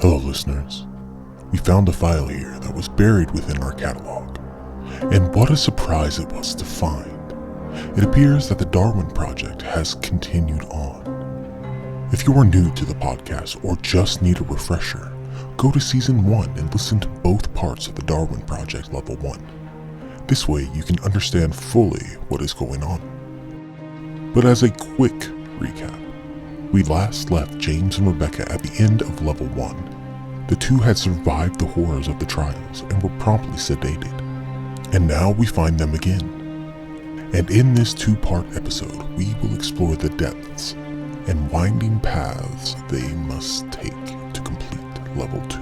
Hello listeners, we found a file here that was buried within our catalog, and what a surprise it was to find. It appears that the Darwin project has continued on. If you are new to the podcast or just need a refresher, go to season 1 and listen to both parts of the Darwin project level 1. This way you can understand fully what is going on. But as a quick recap, we last left James and Rebecca at the end of level 1. The two had survived the horrors of the trials and were promptly sedated. And now we find them again. And in this 2-part episode, we will explore the depths and winding paths they must take to complete level 2.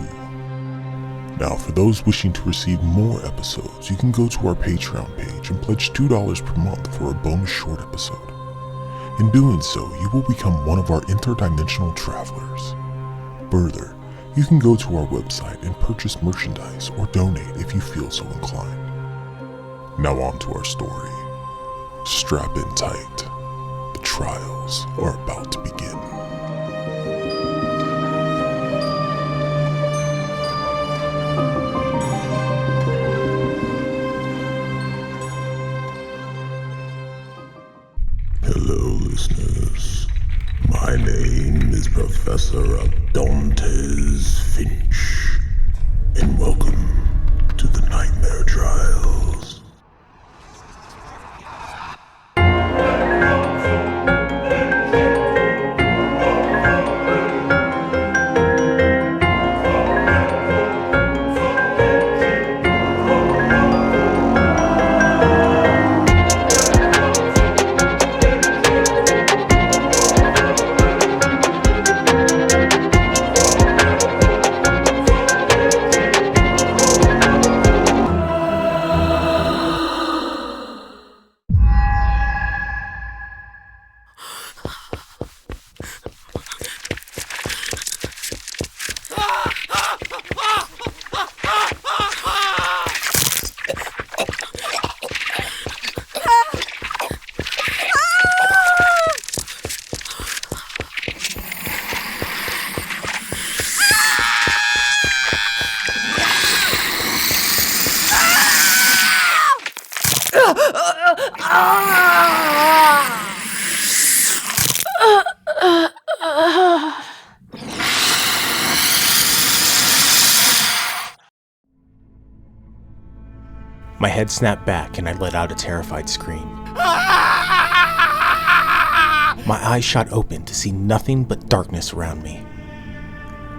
Now, for those wishing to receive more episodes, you can go to our Patreon page and pledge $2 per month for a bonus short episode. In doing so, you will become one of our interdimensional travelers. Further, you can go to our website and purchase merchandise or donate if you feel so inclined. Now on to our story. Strap in tight. The trials are about to begin. Hello listeners, my name is Professor Adontes Finch, and welcome to the Nightmare Trials. My head snapped back and I let out a terrified scream. My eyes shot open to see nothing but darkness around me.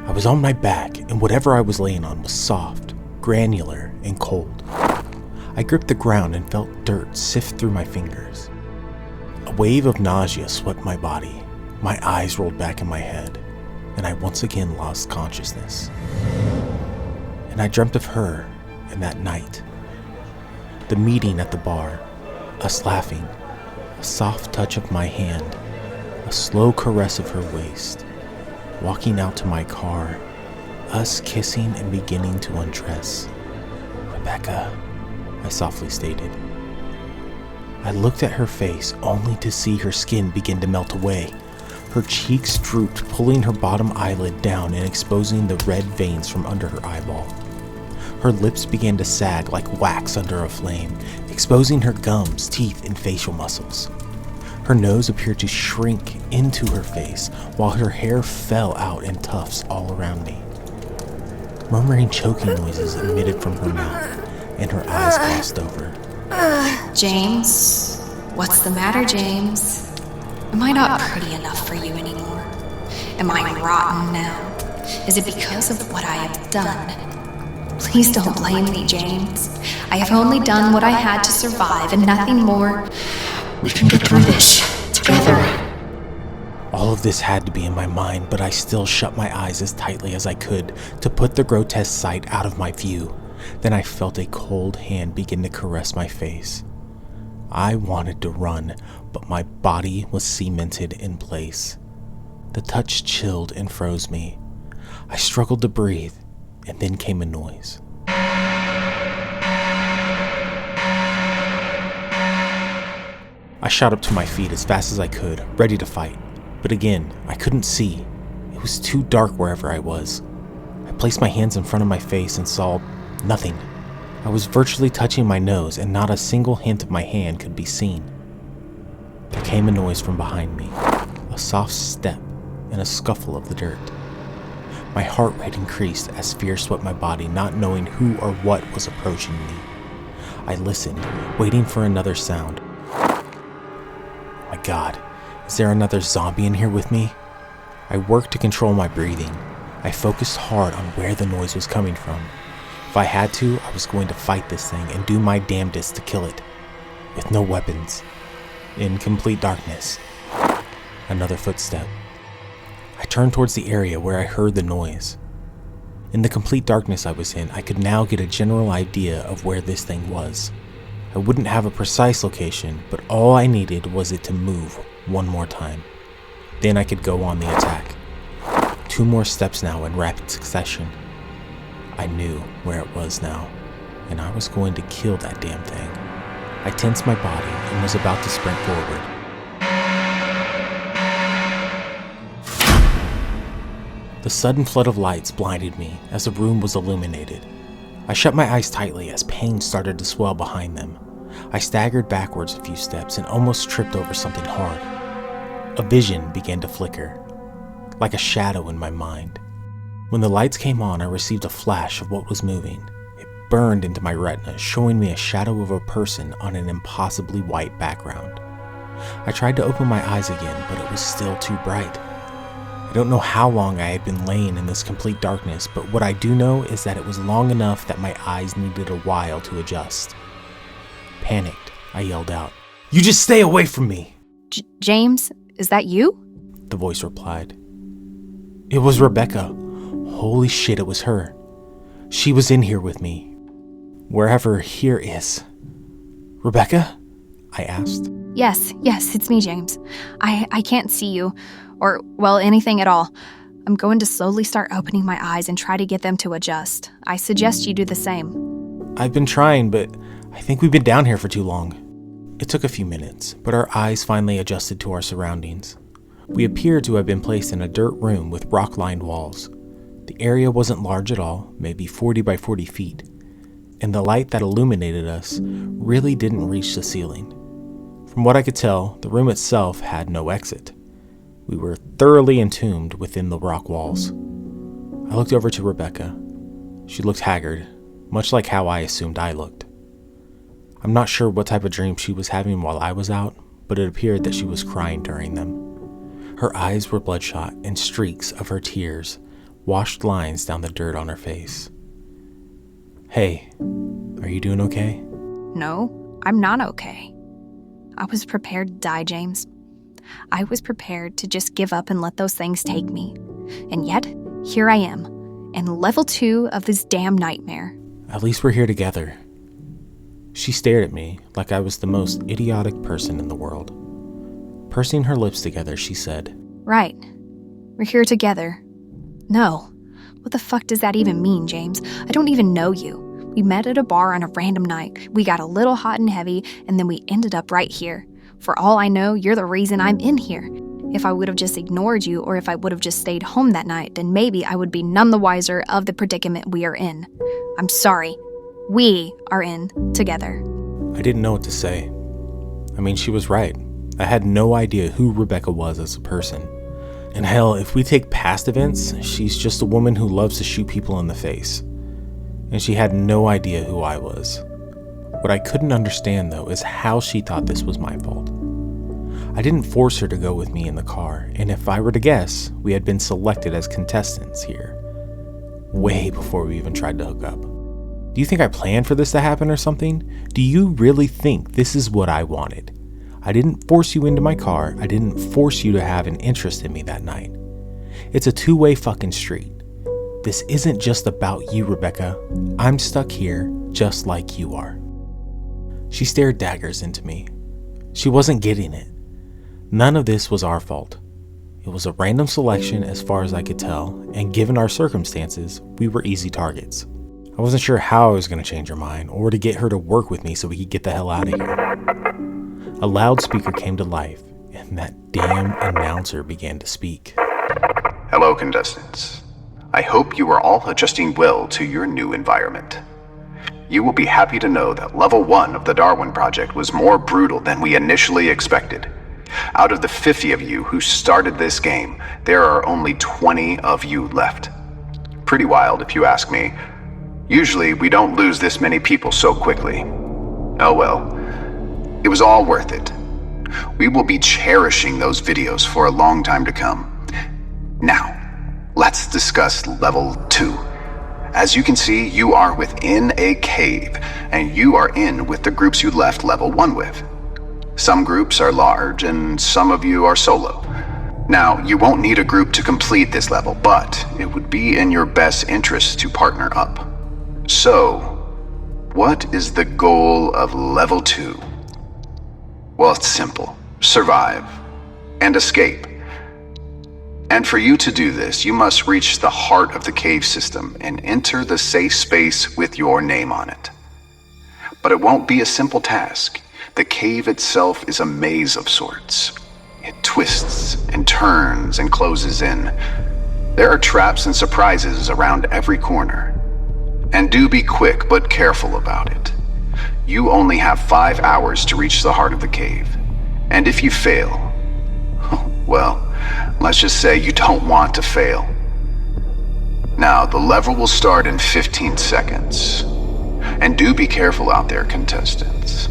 I was on my back, and whatever I was laying on was soft, granular, and cold. I gripped the ground and felt dirt sift through my fingers. A wave of nausea swept my body. My eyes rolled back in my head, and I once again lost consciousness. And I dreamt of her and that night. The meeting at the bar, us laughing, a soft touch of my hand, a slow caress of her waist, walking out to my car, us kissing and beginning to undress. "Rebecca," I softly stated. I looked at her face only to see her skin begin to melt away. Her cheeks drooped, pulling her bottom eyelid down and exposing the red veins from under her eyeball. Her lips began to sag like wax under a flame, exposing her gums, teeth, and facial muscles. Her nose appeared to shrink into her face, while her hair fell out in tufts all around me. Murmuring choking noises emitted from her mouth, and her eyes glossed over. James? What's the matter, James? Am I not pretty enough for you anymore? Am I rotten now? Is it because of what I have done? Please don't blame me, James. I have only done what I had to survive and nothing more. We can get through this together. All of this had to be in my mind, but I still shut my eyes as tightly as I could to put the grotesque sight out of my view. Then I felt a cold hand begin to caress my face. I wanted to run, but my body was cemented in place. The touch chilled and froze me. I struggled to breathe, and then came a noise. I shot up to my feet as fast as I could, ready to fight. But again, I couldn't see. It was too dark wherever I was. placed my hands in front of my face and saw nothing. I was virtually touching my nose and not a single hint of my hand could be seen. There came a noise from behind me, a soft step and a scuffle of the dirt. My heart rate increased as fear swept my body, not knowing who or what was approaching me. I listened, waiting for another sound. My God, is there another zombie in here with me? I worked to control my breathing. I focused hard on where the noise was coming from. If I had to, I was going to fight this thing and do my damnedest to kill it. With no weapons. In complete darkness. Another footstep. I turned towards the area where I heard the noise. In the complete darkness I was in, I could now get a general idea of where this thing was. I wouldn't have a precise location, but all I needed was it to move one more time. Then I could go on the attack. 2 more steps now in rapid succession. I knew where it was now, and I was going to kill that damn thing. I tensed my body and was about to sprint forward. The sudden flood of lights blinded me as the room was illuminated. I shut my eyes tightly as pain started to swell behind them. I staggered backwards a few steps and almost tripped over something hard. A vision began to flicker, like a shadow in my mind. When the lights came on, I received a flash of what was moving. It burned into my retina, showing me a shadow of a person on an impossibly white background. I tried to open my eyes again, but it was still too bright. I don't know how long I had been laying in this complete darkness, but what I do know is that it was long enough that my eyes needed a while to adjust. Panicked, I yelled out, "You just stay away from me!" James, is that you? The voice replied. It was Rebecca. Holy shit, it was her. She was in here with me. Wherever here is. Rebecca? I asked. Yes, it's me, James. I can't see you, or, well, anything at all. I'm going to slowly start opening my eyes and try to get them to adjust. I suggest you do the same. I've been trying, but I think we've been down here for too long. It took a few minutes, but our eyes finally adjusted to our surroundings. We appeared to have been placed in a dirt room with rock-lined walls. The area wasn't large at all, maybe 40 by 40 feet, and the light that illuminated us really didn't reach the ceiling. From what I could tell, the room itself had no exit. We were thoroughly entombed within the rock walls. I looked over to Rebecca. She looked haggard, much like how I assumed I looked. I'm not sure what type of dream she was having while I was out, but it appeared that she was crying during them. Her eyes were bloodshot, and streaks of her tears washed lines down the dirt on her face. Hey, are you doing okay? No, I'm not okay. I was prepared to die, James. I was prepared to just give up and let those things take me. And yet, here I am, in level 2 of this damn nightmare. At least we're here together. She stared at me like I was the most idiotic person in the world. Pursing her lips together, she said, Right. We're here together. No. What the fuck does that even mean, James? I don't even know you. We met at a bar on a random night. We got a little hot and heavy, and then we ended up right here. For all I know, you're the reason I'm in here. If I would have just ignored you, or if I would have just stayed home that night, then maybe I would be none the wiser of the predicament we are in. I'm sorry. We are in together. I didn't know what to say. I mean, she was right. I had no idea who Rebecca was as a person. And hell, if we take past events, she's just a woman who loves to shoot people in the face. And she had no idea who I was. What I couldn't understand, though, is how she thought this was my fault. I didn't force her to go with me in the car, and if I were to guess, we had been selected as contestants here, way before we even tried to hook up. Do you think I planned for this to happen or something? Do you really think this is what I wanted? I didn't force you into my car. I didn't force you to have an interest in me that night. It's a two-way fucking street. This isn't just about you, Rebecca. I'm stuck here just like you are. She stared daggers into me. She wasn't getting it. None of this was our fault. It was a random selection as far as I could tell, and given our circumstances, we were easy targets. I wasn't sure how I was going to change her mind, or to get her to work with me so we could get the hell out of here. A loudspeaker came to life, and that damn announcer began to speak. Hello, contestants. I hope you are all adjusting well to your new environment. You will be happy to know that Level 1 of the Darwin Project was more brutal than we initially expected. Out of the 50 of you who started this game, there are only 20 of you left. Pretty wild if you ask me. Usually we don't lose this many people so quickly. Oh well, it was all worth it. We will be cherishing those videos for a long time to come. Now, let's discuss Level 2. As you can see, you are within a cave, and you are in with the groups you left Level 1 with. Some groups are large, and some of you are solo. Now, you won't need a group to complete this level, but it would be in your best interest to partner up. So, what is the goal of Level 2? Well, it's simple. Survive and escape. And for you to do this, you must reach the heart of the cave system and enter the safe space with your name on it. But it won't be a simple task. The cave itself is a maze of sorts. It twists and turns and closes in. There are traps and surprises around every corner. And do be quick but careful about it. You only have 5 hours to reach the heart of the cave. And if you fail, well, let's just say you don't want to fail. Now, the level will start in 15 seconds. And do be careful out there, contestants.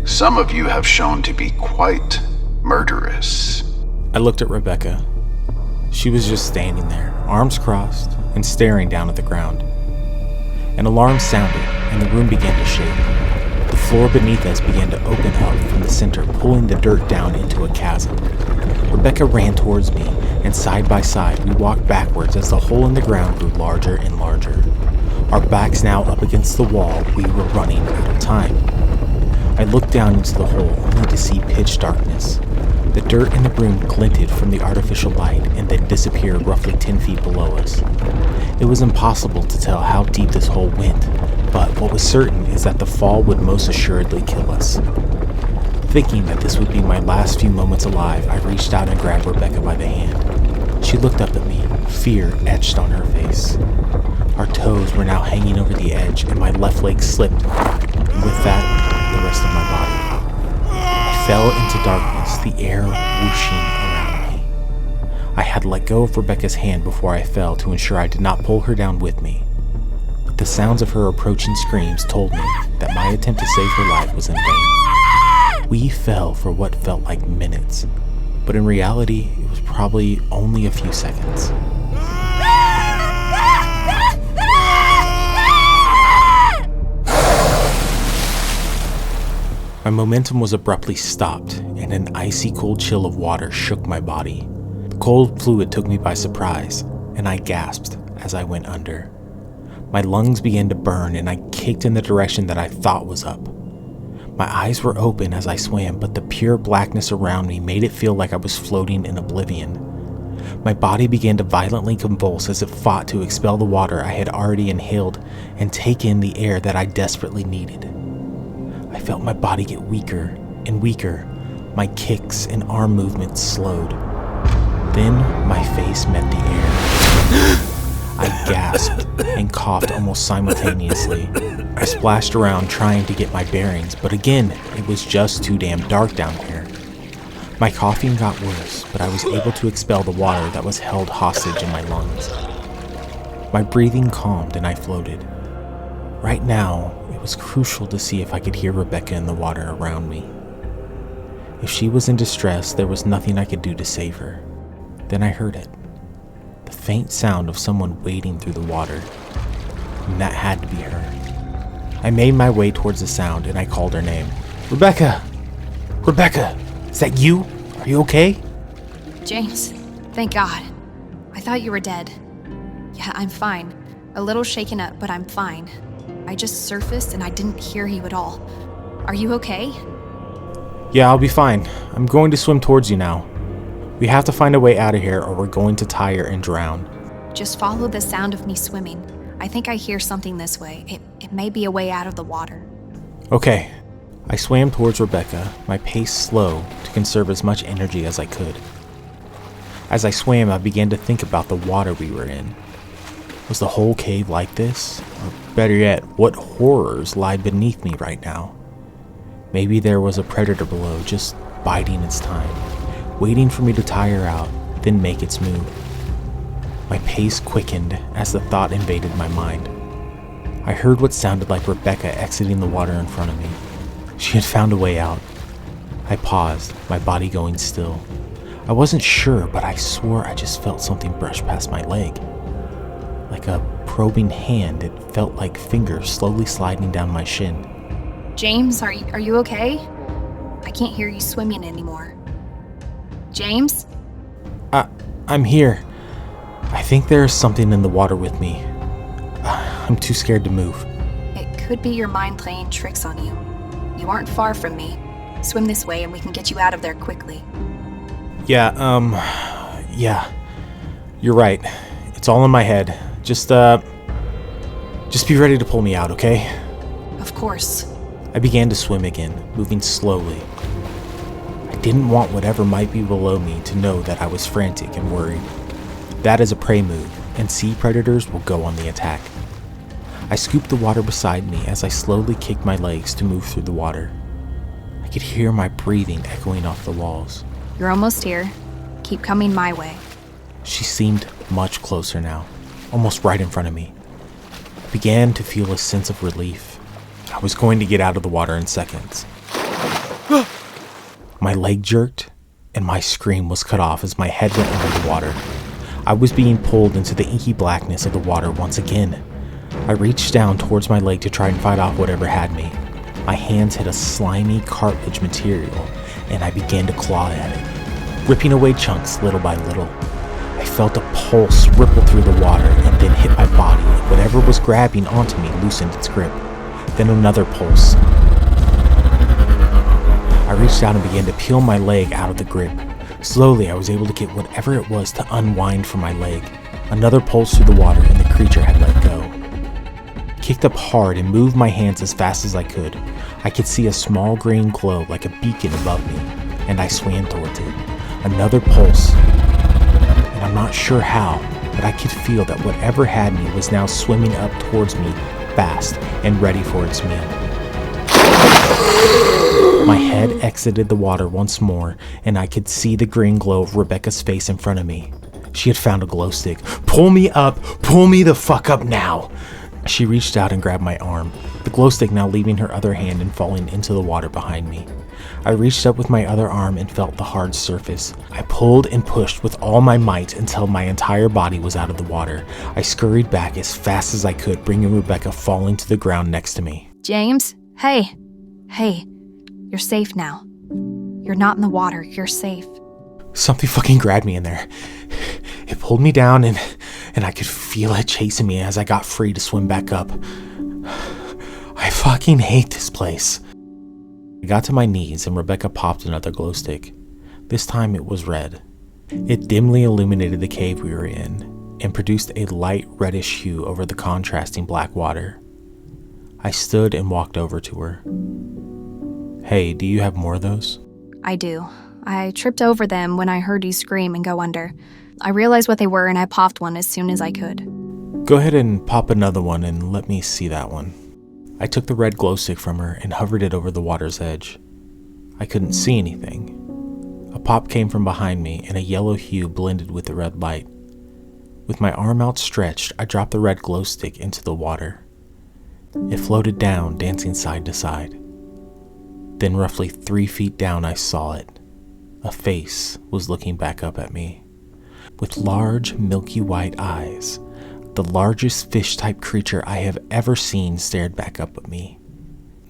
Some of you have shown to be quite murderous. I looked at Rebecca. She was just standing there, arms crossed, and staring down at the ground. An alarm sounded, and the room began to shake. The floor beneath us began to open up from the center, pulling the dirt down into a chasm. Rebecca ran towards me, and side by side, we walked backwards as the hole in the ground grew larger and larger. Our backs now up against the wall, we were running out of time. I looked down into the hole, only to see pitch darkness. The dirt in the room glinted from the artificial light and then disappeared roughly 10 feet below us. It was impossible to tell how deep this hole went, but what was certain is that the fall would most assuredly kill us. Thinking that this would be my last few moments alive, I reached out and grabbed Rebecca by the hand. She looked up at me, fear etched on her face. Our toes were now hanging over the edge, and my left leg slipped, and with that, the rest of my body. I fell into darkness, the air whooshing around me. I had let go of Rebecca's hand before I fell to ensure I did not pull her down with me. But the sounds of her approaching screams told me that my attempt to save her life was in vain. We fell for what felt like minutes, but in reality, it was probably only a few seconds. My momentum was abruptly stopped, and an icy cold chill of water shook my body. The cold fluid took me by surprise, and I gasped as I went under. My lungs began to burn, and I kicked in the direction that I thought was up. My eyes were open as I swam, but the pure blackness around me made it feel like I was floating in oblivion. My body began to violently convulse as it fought to expel the water I had already inhaled and take in the air that I desperately needed. I felt my body get weaker and weaker. My kicks and arm movements slowed. Then my face met the air. I gasped and coughed almost simultaneously. I splashed around trying to get my bearings, but again, it was just too damn dark down here. My coughing got worse, but I was able to expel the water that was held hostage in my lungs. My breathing calmed and I floated. Right now, it was crucial to see if I could hear Rebecca in the water around me. If she was in distress, there was nothing I could do to save her. Then I heard it. The faint sound of someone wading through the water. And that had to be her. I made my way towards the sound and I called her name. Rebecca! Rebecca! Is that you? Are you okay? James, thank God. I thought you were dead. Yeah, I'm fine. A little shaken up, but I'm fine. I just surfaced and I didn't hear you at all. Are you okay? Yeah, I'll be fine. I'm going to swim towards you now. We have to find a way out of here or we're going to tire and drown. Just follow the sound of me swimming. I think I hear something this way. It may be a way out of the water. Okay. I swam towards Rebecca, my pace slow to conserve as much energy as I could. As I swam, I began to think about the water we were in. Was the whole cave like this? Or better yet, what horrors lie beneath me right now? Maybe there was a predator below, just biding its time, waiting for me to tire out, then make its move. My pace quickened as the thought invaded my mind. I heard what sounded like Rebecca exiting the water in front of me. She had found a way out. I paused, my body going still. I wasn't sure, but I swore I just felt something brush past my leg. Like a probing hand, it felt like fingers slowly sliding down my shin. James, are you okay? I can't hear you swimming anymore. James? I'm here. I think there's something in the water with me. I'm too scared to move. It could be your mind playing tricks on you. You aren't far from me. Swim this way and we can get you out of there quickly. Yeah. You're right. It's all in my head. Just be ready to pull me out, okay? Of course. I began to swim again, moving slowly. I didn't want whatever might be below me to know that I was frantic and worried. That is a prey move, and sea predators will go on the attack. I scooped the water beside me as I slowly kicked my legs to move through the water. I could hear my breathing echoing off the walls. You're almost here. Keep coming my way. She seemed much closer now, almost right in front of me. I began to feel a sense of relief. I was going to get out of the water in seconds. My leg jerked, and my scream was cut off as my head went under the water. I was being pulled into the inky blackness of the water once again. I reached down towards my leg to try and fight off whatever had me. My hands hit a slimy cartilage material, and I began to claw at it, ripping away chunks little by little. I felt a pulse ripple through the water and then hit my body, and whatever was grabbing onto me loosened its grip. Then another pulse. I reached out and began to peel my leg out of the grip. Slowly, I was able to get whatever it was to unwind from my leg. Another pulse through the water, and the creature had let go. I kicked up hard and moved my hands as fast as I could. I could see a small green glow like a beacon above me, and I swam towards it. Another pulse, and I'm not sure how, but I could feel that whatever had me was now swimming up towards me fast and ready for its meal. My head exited the water once more, and I could see the green glow of Rebecca's face in front of me. She had found a glow stick. Pull me up! Pull me the fuck up now! She reached out and grabbed my arm, the glow stick now leaving her other hand and falling into the water behind me. I reached up with my other arm and felt the hard surface. I pulled and pushed with all my might until my entire body was out of the water. I scurried back as fast as I could, bringing Rebecca falling to the ground next to me. James? Hey. You're safe now. You're not in the water. You're safe. Something fucking grabbed me in there. It pulled me down and I could feel it chasing me as I got free to swim back up. I fucking hate this place. I got to my knees and Rebecca popped another glow stick. This time it was red. It dimly illuminated the cave we were in and produced a light reddish hue over the contrasting black water. I stood and walked over to her. Hey, do you have more of those? I do. I tripped over them when I heard you scream and go under. I realized what they were and I popped one as soon as I could. Go ahead and pop another one and let me see that one. I took the red glow stick from her and hovered it over the water's edge. I couldn't see anything. A pop came from behind me and a yellow hue blended with the red light. With my arm outstretched, I dropped the red glow stick into the water. It floated down, dancing side to side. Then roughly 3 feet down, I saw it. A face was looking back up at me. With large, milky white eyes, the largest fish-type creature I have ever seen stared back up at me.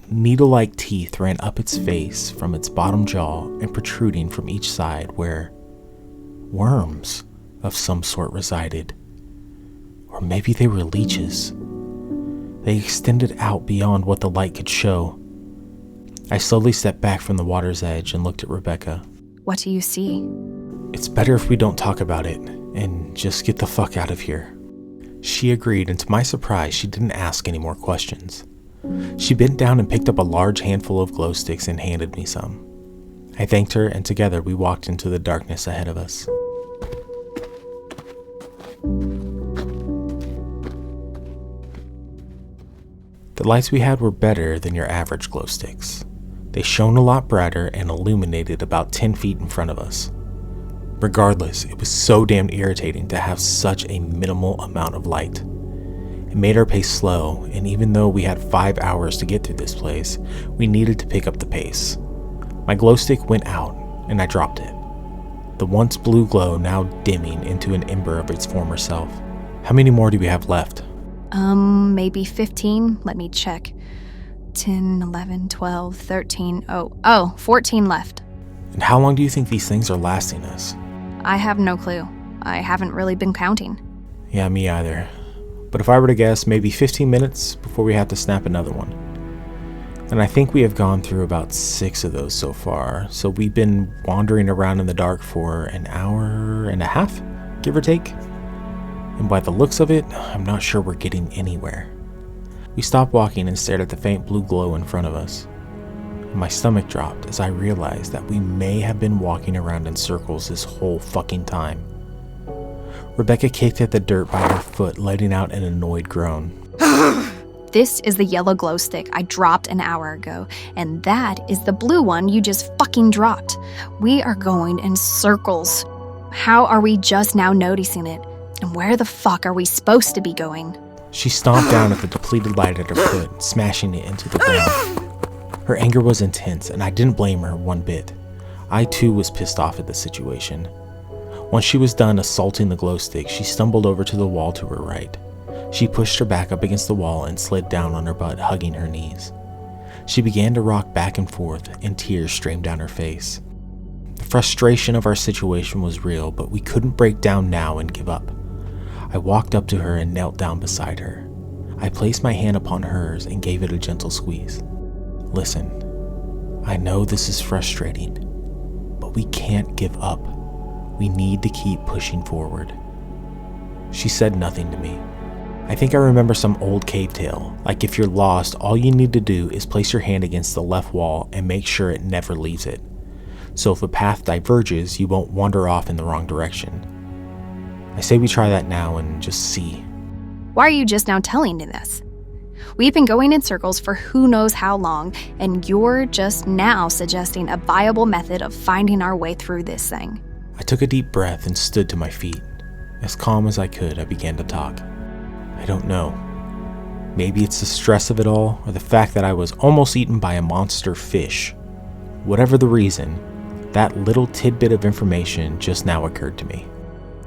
Needle-like teeth ran up its face from its bottom jaw and protruding from each side where worms of some sort resided. Or maybe they were leeches. They extended out beyond what the light could show. I slowly stepped back from the water's edge and looked at Rebecca. What do you see? It's better if we don't talk about it and just get the fuck out of here. She agreed, and to my surprise, she didn't ask any more questions. She bent down and picked up a large handful of glow sticks and handed me some. I thanked her, and together we walked into the darkness ahead of us. The lights we had were better than your average glow sticks. They shone a lot brighter and illuminated about 10 feet in front of us. Regardless, it was so damn irritating to have such a minimal amount of light. It made our pace slow, and even though we had 5 hours to get through this place, we needed to pick up the pace. My glow stick went out, and I dropped it. The once blue glow now dimming into an ember of its former self. How many more do we have left? Maybe 15? Let me check. 10, 11, 12, 13, 14 left. And how long do you think these things are lasting us? I have no clue. I haven't really been counting. Yeah, me either. But if I were to guess, maybe 15 minutes before we have to snap another one. And I think we have gone through about 6 of those so far, so we've been wandering around in the dark for an hour and a half, give or take. And by the looks of it, I'm not sure we're getting anywhere. We stopped walking and stared at the faint blue glow in front of us. My stomach dropped as I realized that we may have been walking around in circles this whole fucking time. Rebecca kicked at the dirt by her foot, letting out an annoyed groan. This is the yellow glow stick I dropped an hour ago, and that is the blue one you just fucking dropped. We are going in circles. How are we just now noticing it? And where the fuck are we supposed to be going? She stomped down at the depleted light at her foot, smashing it into the ground. Her anger was intense, and I didn't blame her one bit. I too was pissed off at the situation. Once she was done assaulting the glow stick, she stumbled over to the wall to her right. She pushed her back up against the wall and slid down on her butt, hugging her knees. She began to rock back and forth, and tears streamed down her face. The frustration of our situation was real, but we couldn't break down now and give up. I walked up to her and knelt down beside her. I placed my hand upon hers and gave it a gentle squeeze. Listen, I know this is frustrating, but we can't give up. We need to keep pushing forward. She said nothing to me. I think I remember some old cave tale, like if you're lost, all you need to do is place your hand against the left wall and make sure it never leaves it. So if a path diverges, you won't wander off in the wrong direction. I say we try that now and just see. Why are you just now telling me this? We've been going in circles for who knows how long, and you're just now suggesting a viable method of finding our way through this thing. I took a deep breath and stood to my feet. As calm as I could, I began to talk. I don't know. Maybe it's the stress of it all, or the fact that I was almost eaten by a monster fish. Whatever the reason, that little tidbit of information just now occurred to me.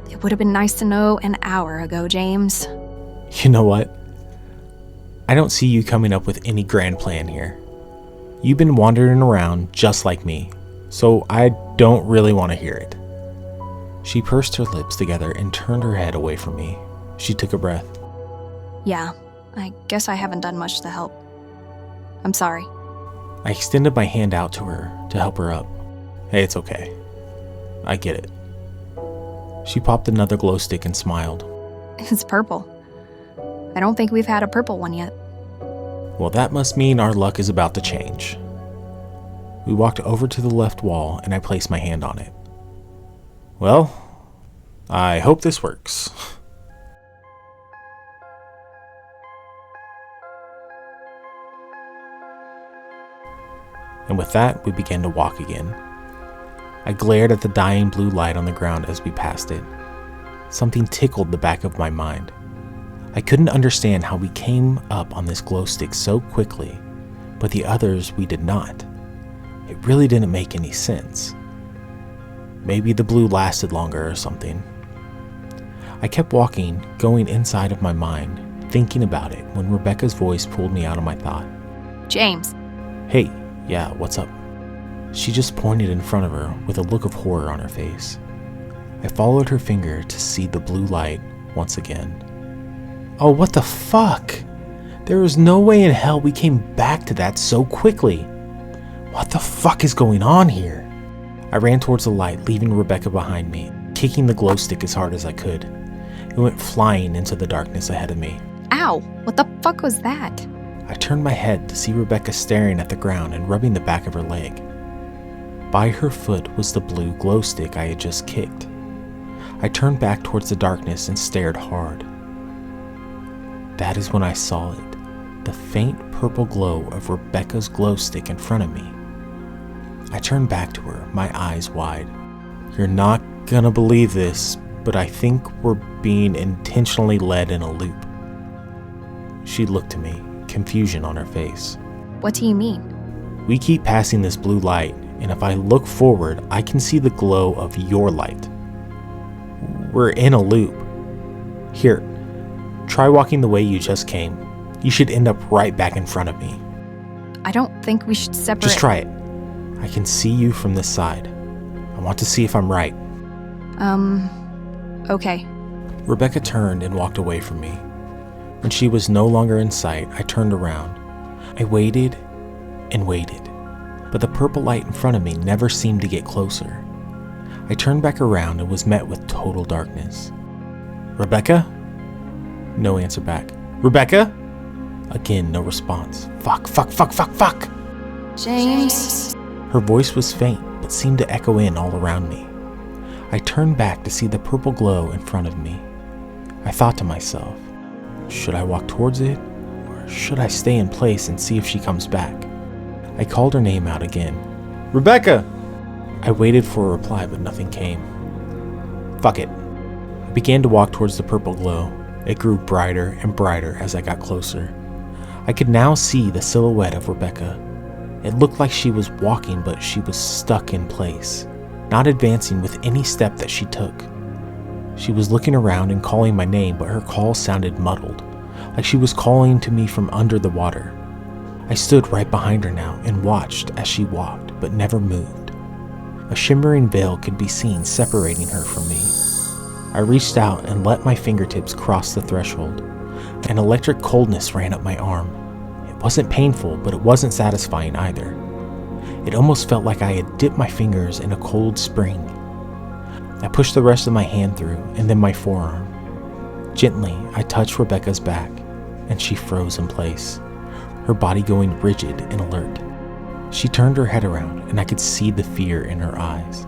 It would have been nice to know an hour ago, James. You know what? I don't see you coming up with any grand plan here. You've been wandering around just like me, so I don't really want to hear it. She pursed her lips together and turned her head away from me. She took a breath. Yeah, I guess I haven't done much to help. I'm sorry. I extended my hand out to her to help her up. Hey, it's okay. I get it. She popped another glow stick and smiled. It's purple. I don't think we've had a purple one yet. Well, that must mean our luck is about to change. We walked over to the left wall and I placed my hand on it. Well, I hope this works. And with that, we began to walk again. I glared at the dying blue light on the ground as we passed it. Something tickled the back of my mind. I couldn't understand how we came up on this glow stick so quickly, but the others we did not. It really didn't make any sense. Maybe the blue lasted longer or something. I kept walking, going inside of my mind, thinking about it when Rebecca's voice pulled me out of my thought. James. Hey, yeah, what's up? She just pointed in front of her with a look of horror on her face. I followed her finger to see the blue light once again. Oh, what the fuck? There is no way in hell we came back to that so quickly. What the fuck is going on here? I ran towards the light, leaving Rebecca behind me, kicking the glow stick as hard as I could. It went flying into the darkness ahead of me. Ow, what the fuck was that? I turned my head to see Rebecca staring at the ground and rubbing the back of her leg. By her foot was the blue glow stick I had just kicked. I turned back towards the darkness and stared hard. That is when I saw it. the faint purple glow of Rebecca's glow stick in front of me. I turned back to her, my eyes wide. "You're not gonna believe this, but I think we're being intentionally led in a loop." She looked at me, confusion on her face. What do you mean? "We keep passing this blue light, and if I look forward, I can see the glow of your light. We're in a loop. Here, try walking the way you just came. You should end up right back in front of me." I don't think we should separate. "Just try it. I can see you from this side. I want to see if I'm right." Okay. Rebecca turned and walked away from me. When she was no longer in sight, I turned around. I waited and waited, but the purple light in front of me never seemed to get closer. I turned back around and was met with total darkness. "Rebecca?" No answer back. "Rebecca?" Again, no response. Fuck. James. Her voice was faint, but seemed to echo in all around me. I turned back to see the purple glow in front of me. I thought to myself, should I walk towards it, or should I stay in place and see if she comes back? I called her name out again. "Rebecca!" I waited for a reply, but nothing came. Fuck it. I began to walk towards the purple glow. It grew brighter and brighter as I got closer. I could now see the silhouette of Rebecca. It looked like she was walking, but she was stuck in place, not advancing with any step that she took. She was looking around and calling my name, but her call sounded muddled, like she was calling to me from under the water. I stood right behind her now and watched as she walked, but never moved. A shimmering veil could be seen separating her from me. I reached out and let my fingertips cross the threshold. An electric coldness ran up my arm. It wasn't painful, but it wasn't satisfying either. It almost felt like I had dipped my fingers in a cold spring. I pushed the rest of my hand through, and then my forearm. Gently, I touched Rebecca's back, and she froze in place, her body going rigid and alert. She turned her head around, and I could see the fear in her eyes,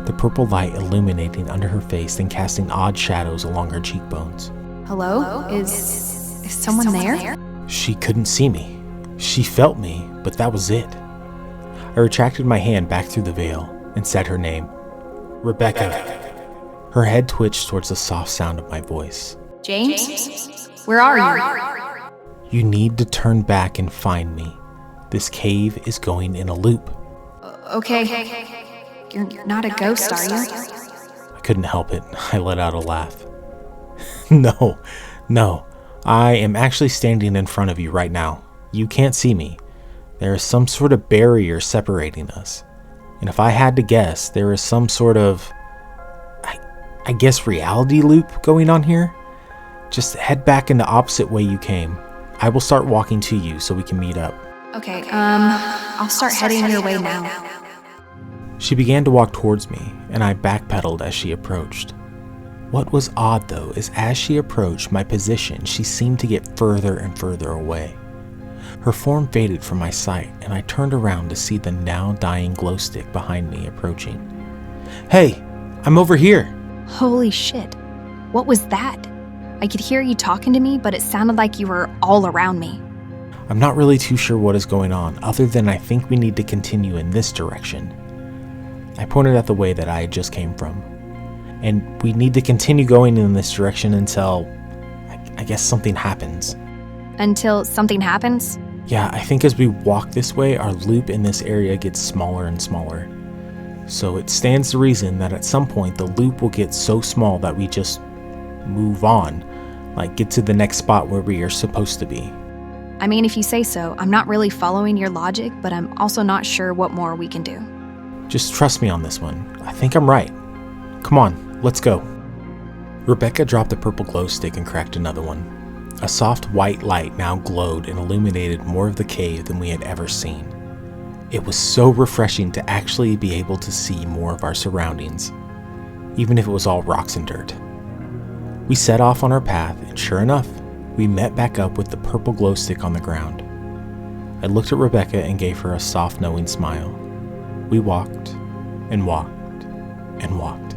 the purple light illuminating under her face and casting odd shadows along her cheekbones. Hello? Is someone there? She couldn't see me. She felt me, but that was it. I retracted my hand back through the veil and said her name. "Rebecca." Her head twitched towards the soft sound of my voice. James? Where are you? "You need to turn back and find me. This cave is going in a loop." Okay. You're not a ghost, are you? I couldn't help it. I let out a laugh. No. I am actually standing in front of you right now. You can't see me. There is some sort of barrier separating us. And if I had to guess, there is some sort of, I guess, reality loop going on here. Just head back in the opposite way you came. I will start walking to you so we can meet up. Okay, I'll start heading your way now. She began to walk towards me, and I backpedaled as she approached. What was odd, though, is as she approached my position, she seemed to get further and further away. Her form faded from my sight, and I turned around to see the now dying glow stick behind me approaching. "Hey, I'm over here!" Holy shit. What was that? I could hear you talking to me, but it sounded like you were all around me. I'm not really too sure what is going on, other than I think we need to continue in this direction. I pointed at the way that I had just came from. And we need to continue going in this direction until, I guess, something happens. Until something happens? Yeah, I think as we walk this way, our loop in this area gets smaller and smaller. So it stands to reason that at some point the loop will get so small that we just move on, like get to the next spot where we are supposed to be. I mean, if you say so. I'm not really following your logic, but I'm also not sure what more we can do. Just trust me on this one. I think I'm right. Come on, let's go. Rebecca dropped the purple glow stick and cracked another one. A soft white light now glowed and illuminated more of the cave than we had ever seen. It was so refreshing to actually be able to see more of our surroundings, even if it was all rocks and dirt. We set off on our path, and sure enough, we met back up with the purple glow stick on the ground. I looked at Rebecca and gave her a soft, knowing smile. We walked and walked and walked,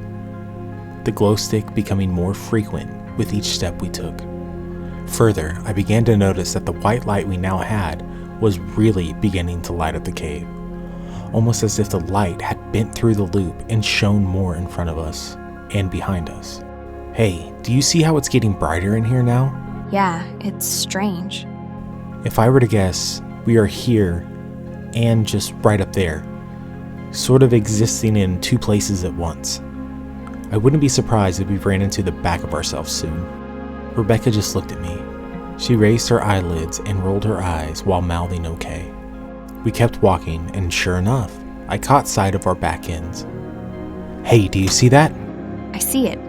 the glow stick becoming more frequent with each step we took. Further, I began to notice that the white light we now had was really beginning to light up the cave, almost as if the light had bent through the loop and shone more in front of us and behind us. Hey, do you see how it's getting brighter in here now? Yeah, it's strange. If I were to guess, we are here and just right up there, sort of existing in two places at once. I wouldn't be surprised if we ran into the back of ourselves soon. Rebecca just looked at me. She raised her eyelids and rolled her eyes while mouthing okay. We kept walking, and sure enough, I caught sight of our back ends. Hey, do you see that? I see it.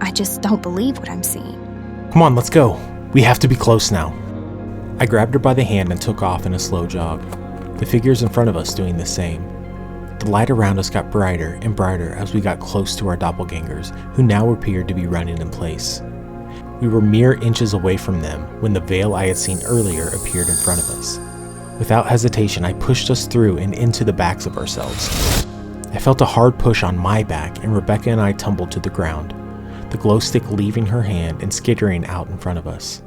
I just don't believe what I'm seeing. Come on, let's go. We have to be close now. I grabbed her by the hand and took off in a slow jog, the figures in front of us doing the same. The light around us got brighter and brighter as we got close to our doppelgangers, who now appeared to be running in place. We were mere inches away from them when the veil I had seen earlier appeared in front of us. Without hesitation, I pushed us through and into the backs of ourselves. I felt a hard push on my back, and Rebecca and I tumbled to the ground, the glow stick leaving her hand and skittering out in front of us.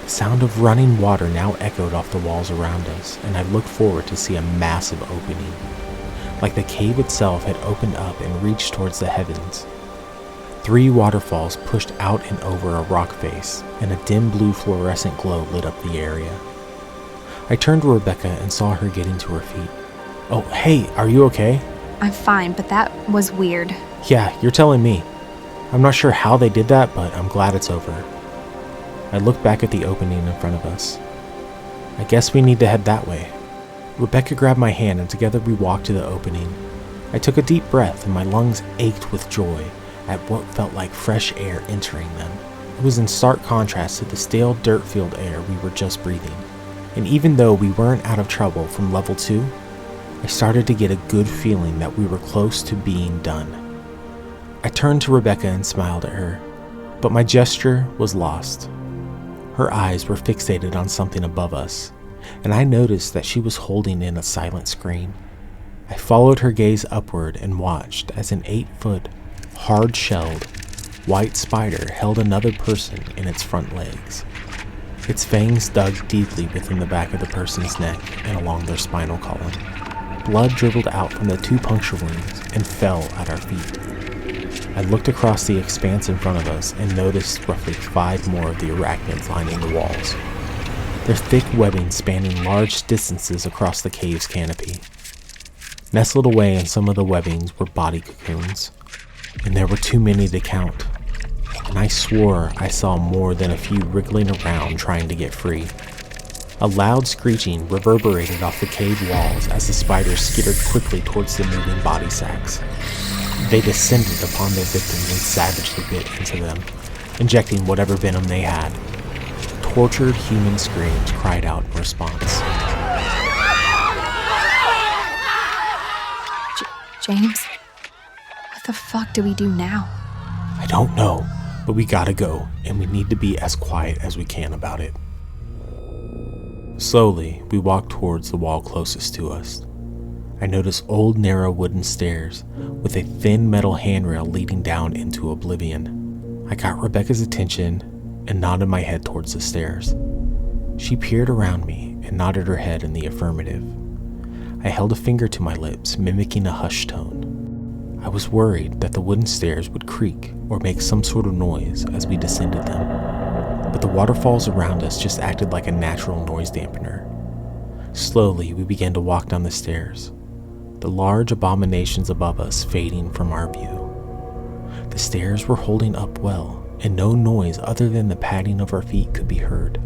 The sound of running water now echoed off the walls around us, and I looked forward to see a massive opening, like the cave itself had opened up and reached towards the heavens. 3 waterfalls pushed out and over a rock face, and a dim blue fluorescent glow lit up the area. I turned to Rebecca and saw her getting to her feet. Oh, hey, are you okay? I'm fine, but that was weird. Yeah, you're telling me. I'm not sure how they did that, but I'm glad it's over. I looked back at the opening in front of us. I guess we need to head that way. Rebecca grabbed my hand, and together we walked to the opening. I took a deep breath, and my lungs ached with joy at what felt like fresh air entering them. It was in stark contrast to the stale dirt-filled air we were just breathing. And even though we weren't out of trouble from level 2, I started to get a good feeling that we were close to being done. I turned to Rebecca and smiled at her, but my gesture was lost. Her eyes were fixated on something above us, and I noticed that she was holding in a silent scream. I followed her gaze upward and watched as an 8-foot, hard-shelled, white spider held another person in its front legs. Its fangs dug deeply within the back of the person's neck and along their spinal column. Blood dribbled out from the 2 puncture wounds and fell at our feet. I looked across the expanse in front of us and noticed roughly 5 more of the arachnids lining the walls, their thick webbing spanning large distances across the cave's canopy. Nestled away in some of the webbings were body cocoons, and there were too many to count, and I swore I saw more than a few wriggling around trying to get free. A loud screeching reverberated off the cave walls as the spiders skittered quickly towards the moving body sacks. They descended upon their victims and savagely bit into them, injecting whatever venom they had. Tortured human screams cried out in response. James? What the fuck do we do now? I don't know, but we gotta go, and we need to be as quiet as we can about it. Slowly, we walked towards the wall closest to us. I noticed old narrow wooden stairs with a thin metal handrail leading down into oblivion. I got Rebecca's attention and nodded my head towards the stairs. She peered around me and nodded her head in the affirmative. I held a finger to my lips, mimicking a hushed tone. I was worried that the wooden stairs would creak or make some sort of noise as we descended them, but the waterfalls around us just acted like a natural noise dampener. Slowly, we began to walk down the stairs, the large abominations above us fading from our view. The stairs were holding up well, and no noise other than the padding of our feet could be heard.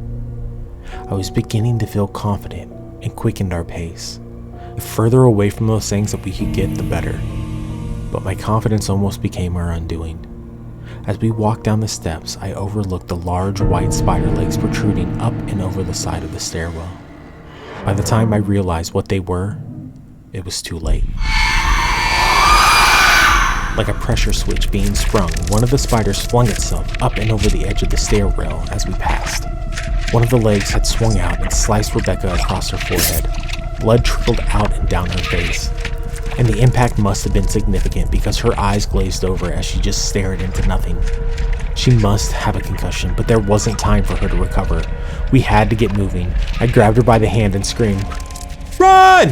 I was beginning to feel confident and quickened our pace. The further away from those things that we could get, the better. But my confidence almost became our undoing. As we walked down the steps, I overlooked the large white spider legs protruding up and over the side of the stairwell. By the time I realized what they were, it was too late. Like a pressure switch being sprung, one of the spiders flung itself up and over the edge of the stair rail as we passed. One of the legs had swung out and sliced Rebecca across her forehead. Blood trickled out and down her face, and the impact must have been significant because her eyes glazed over as she just stared into nothing. She must have a concussion, but there wasn't time for her to recover. We had to get moving. I grabbed her by the hand and screamed, "Run!"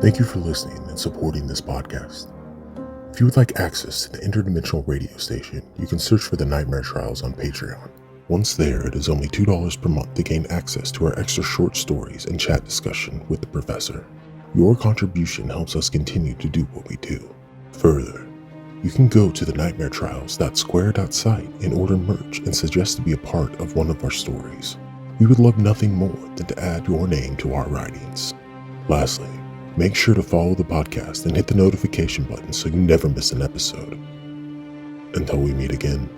Thank you for listening and supporting this podcast. If you would like access to the interdimensional radio station, you can search for the Nightmare Trials on Patreon. Once there, it is only $2 per month to gain access to our extra short stories and chat discussion with the professor. Your contribution helps us continue to do what we do. Further, you can go to the nightmaretrials.square.site and order merch and suggest to be a part of one of our stories. We would love nothing more than to add your name to our writings. Lastly, make sure to follow the podcast and hit the notification button so you never miss an episode. Until we meet again,